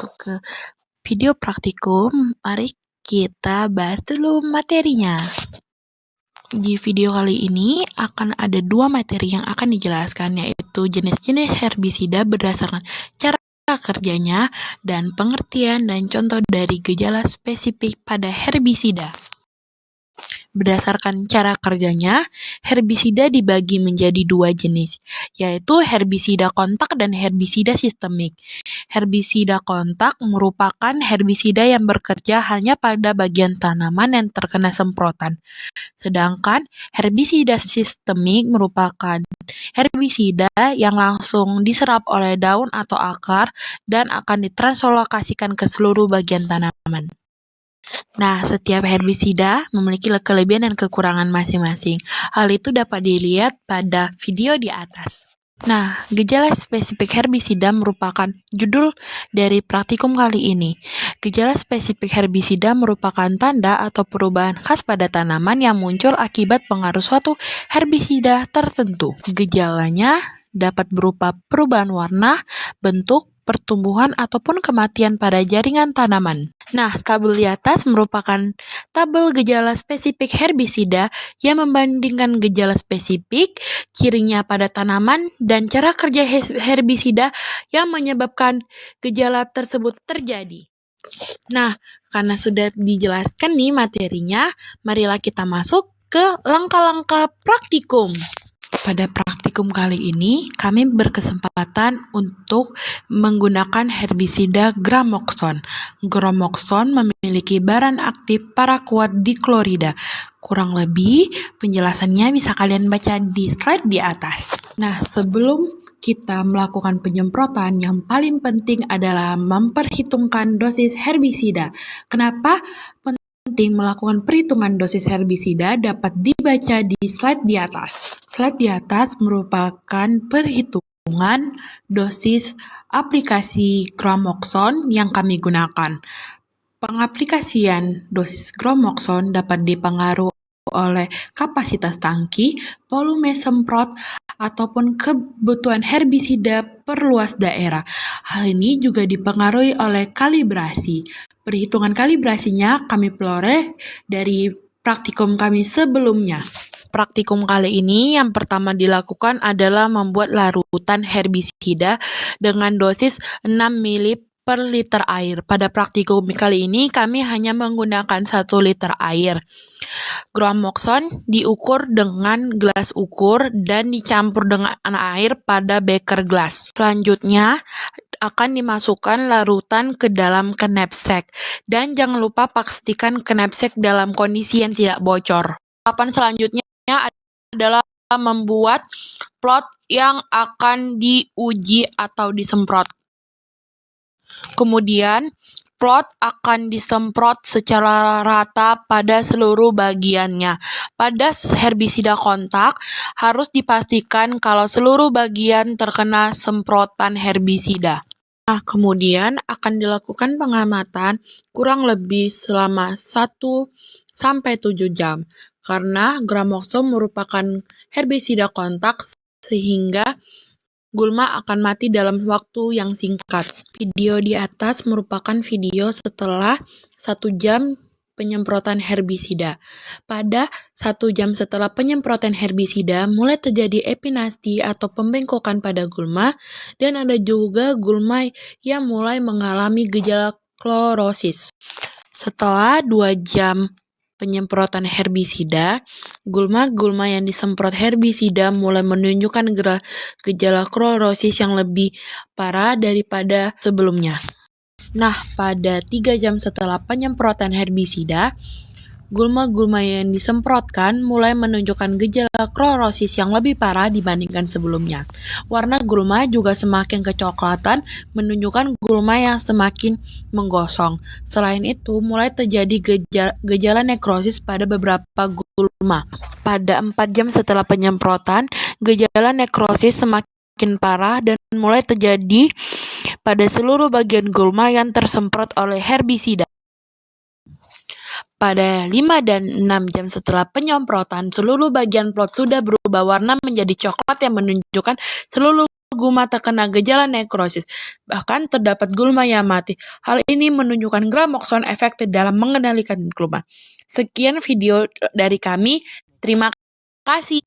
masuk ke video praktikum, mari kita bahas dulu materinya. Di video kali ini akan ada 2 materi yang akan dijelaskan, yaitu jenis-jenis herbisida berdasarkan cara kerjanya dan pengertian dan contoh dari gejala spesifik pada herbisida. Berdasarkan cara kerjanya, herbisida dibagi menjadi 2 jenis, yaitu herbisida kontak dan herbisida sistemik. Herbisida kontak merupakan herbisida yang bekerja hanya pada bagian tanaman yang terkena semprotan. Sedangkan herbisida sistemik merupakan herbisida yang langsung diserap oleh daun atau akar dan akan ditranslokasikan ke seluruh bagian tanaman. Nah, setiap herbisida memiliki kelebihan dan kekurangan masing-masing. Hal itu dapat dilihat pada video di atas. Nah, gejala spesifik herbisida merupakan judul dari praktikum kali ini. Gejala spesifik herbisida merupakan tanda atau perubahan khas pada tanaman yang muncul akibat pengaruh suatu herbisida tertentu. Gejalanya dapat berupa perubahan warna, bentuk, pertumbuhan, ataupun kematian pada jaringan tanaman. Nah, tabel di atas merupakan tabel gejala spesifik herbisida yang membandingkan gejala spesifik, cirinya pada tanaman, dan cara kerja herbisida yang menyebabkan gejala tersebut terjadi. Nah, karena sudah dijelaskan nih materinya, marilah kita masuk ke langkah-langkah praktikum. Pada praktikum kali ini, kami berkesempatan untuk menggunakan herbisida Gramoxone. Gramoxone memiliki baran aktif paraquat diklorida. Kurang lebih, penjelasannya bisa kalian baca di slide di atas. Nah, sebelum kita melakukan penyemprotan, yang paling penting adalah memperhitungkan dosis herbisida. Kenapa penting melakukan perhitungan dosis herbisida dapat dibaca di slide di atas. Slide di atas merupakan perhitungan dosis aplikasi Gramoxone yang kami gunakan. Pengaplikasian dosis Gramoxone dapat dipengaruhi oleh kapasitas tangki, volume semprot, ataupun kebutuhan herbisida per luas daerah. Hal ini juga dipengaruhi oleh kalibrasi. Perhitungan kalibrasinya kami peroleh dari praktikum kami sebelumnya. Praktikum kali ini yang pertama dilakukan adalah membuat larutan herbisida dengan dosis 6 ml per liter air. Pada praktikum kali ini kami hanya menggunakan 1 liter air. Gramoxone diukur dengan gelas ukur dan dicampur dengan air pada beker gelas. Selanjutnya akan dimasukkan larutan ke dalam knapsack dan jangan lupa pastikan knapsack dalam kondisi yang tidak bocor. Tahapan selanjutnya adalah membuat plot yang akan diuji atau disemprot. Kemudian, plot akan disemprot secara rata pada seluruh bagiannya. Pada herbisida kontak, harus dipastikan kalau seluruh bagian terkena semprotan herbisida. Nah, kemudian akan dilakukan pengamatan kurang lebih selama 1-7 jam. Karena Gramoxone merupakan herbisida kontak sehingga gulma akan mati dalam waktu yang singkat. Video di atas merupakan video setelah 1 jam penyemprotan herbisida. Pada 1 jam setelah penyemprotan herbisida, mulai terjadi epinasti atau pembengkokan pada gulma, dan ada juga gulma yang mulai mengalami gejala klorosis. Setelah 2 jam penyemprotan herbisida, gulma-gulma yang disemprot herbisida mulai menunjukkan gejala klorosis yang lebih parah daripada sebelumnya. Nah, pada 3 jam setelah penyemprotan herbisida, gulma-gulma yang disemprotkan mulai menunjukkan gejala klorosis yang lebih parah dibandingkan sebelumnya. Warna gulma juga semakin kecoklatan, menunjukkan gulma yang semakin menggosong. Selain itu, mulai terjadi gejala nekrosis pada beberapa gulma. Pada 4 jam setelah penyemprotan, gejala nekrosis semakin parah dan mulai terjadi pada seluruh bagian gulma yang tersemprot oleh herbisida. Pada 5 dan 6 jam setelah penyemprotan, seluruh bagian plot sudah berubah warna menjadi coklat yang menunjukkan seluruh gulma terkena gejala nekrosis, bahkan terdapat gulma yang mati. Hal ini menunjukkan Gramoxone efektif dalam mengendalikan gulma. Sekian video dari kami. Terima kasih.